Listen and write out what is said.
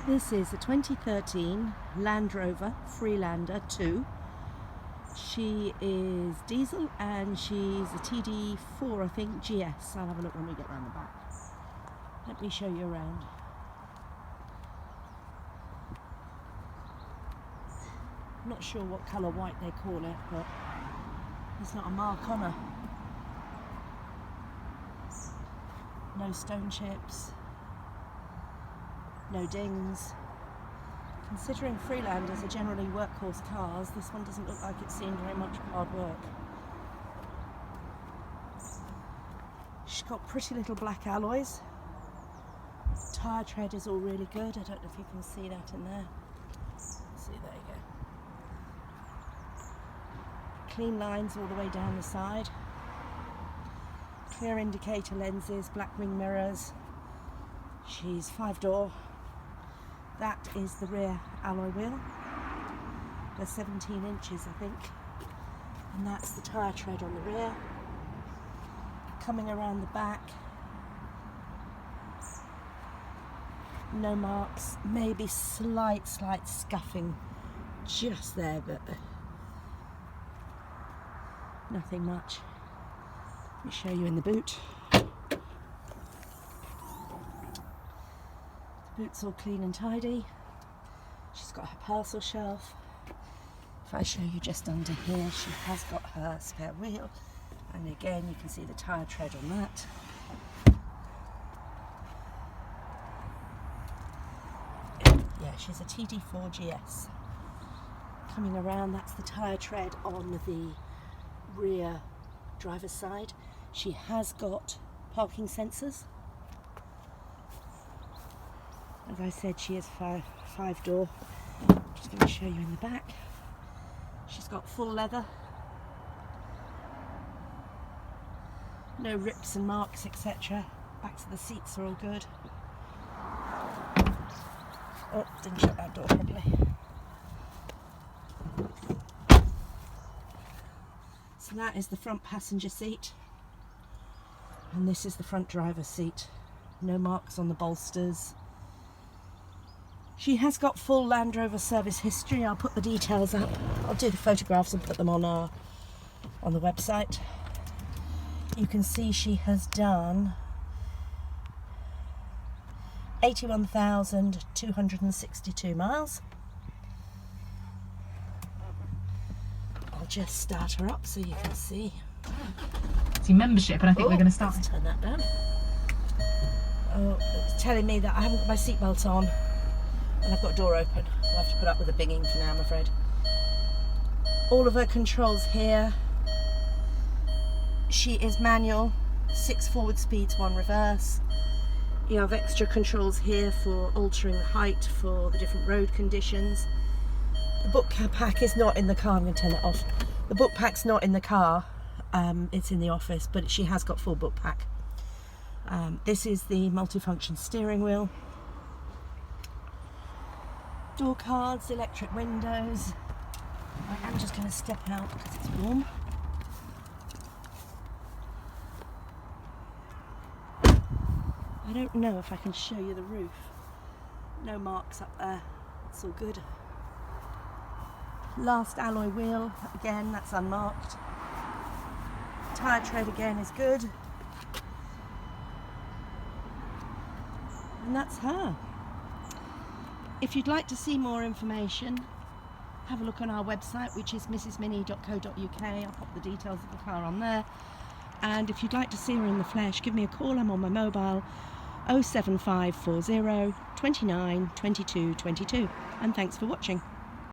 This is a 2013 Land Rover Freelander 2. She is diesel and she's a TD4, I think, GS. I'll have a look when we get round the back. Let me show you around. I'm not sure what colour white they call it, but there's not a mark on her. No stone chips. No dings. Considering Freelanders are generally workhorse cars, this one doesn't look like it's seen very much hard work. She's got pretty little black alloys. Tyre tread is all really good. I don't know if you can see that in there. See, there you go. Clean lines all the way down the side. Clear indicator lenses, black wing mirrors. She's 5-door. That is the rear alloy wheel. They're 17 inches, I think. And that's the tyre tread on the rear. Coming around the back. No marks, maybe slight scuffing just there, but nothing much. Let me show you in the boot. Boot's all clean and tidy. She's got her parcel shelf. If I show you just under here, she has got her spare wheel, and again you can see the tyre tread on that. Yeah, she's a TD4 GS. Coming around, that's the tyre tread on the rear driver's side. She has got parking sensors. As I said, she is 5-door. I'm just going to show you in the back. She's got full leather. No rips and marks, etc. Backs of the seats are all good. Oh, didn't shut that door properly. So that is the front passenger seat. And this is the front driver's seat. No marks on the bolsters. She has got full Land Rover service history. I'll put the details up. I'll do the photographs and put them on the website. You can see she has done 81,262 miles. I'll just start her up so you can see. It's your membership, and I think we're going to start. Let's turn that down. Oh, it's telling me that I haven't got my seatbelt on. And I've got a door open. I'll have to put up with the binging for now, I'm afraid. All of her controls here. She is manual, 6 forward speeds, 1 reverse. You have extra controls here for altering the height for the different road conditions. The book pack is not in the car. I'm going to turn that off. The book pack's not in the car. It's in the office, but she has got full book pack. This is the multifunction steering wheel. Door cards, electric windows. I'm just going to step out because it's warm. I don't know if I can show you the roof. No marks up there. It's all good. Last alloy wheel, again, that's unmarked. Tyre tread again is good. And that's her. If you'd like to see more information, have a look on our website, which is mrsmini.co.uk. I'll pop the details of the car on there. And if you'd like to see her in the flesh, give me a call. I'm on my mobile 07540 29 22 22. And thanks for watching.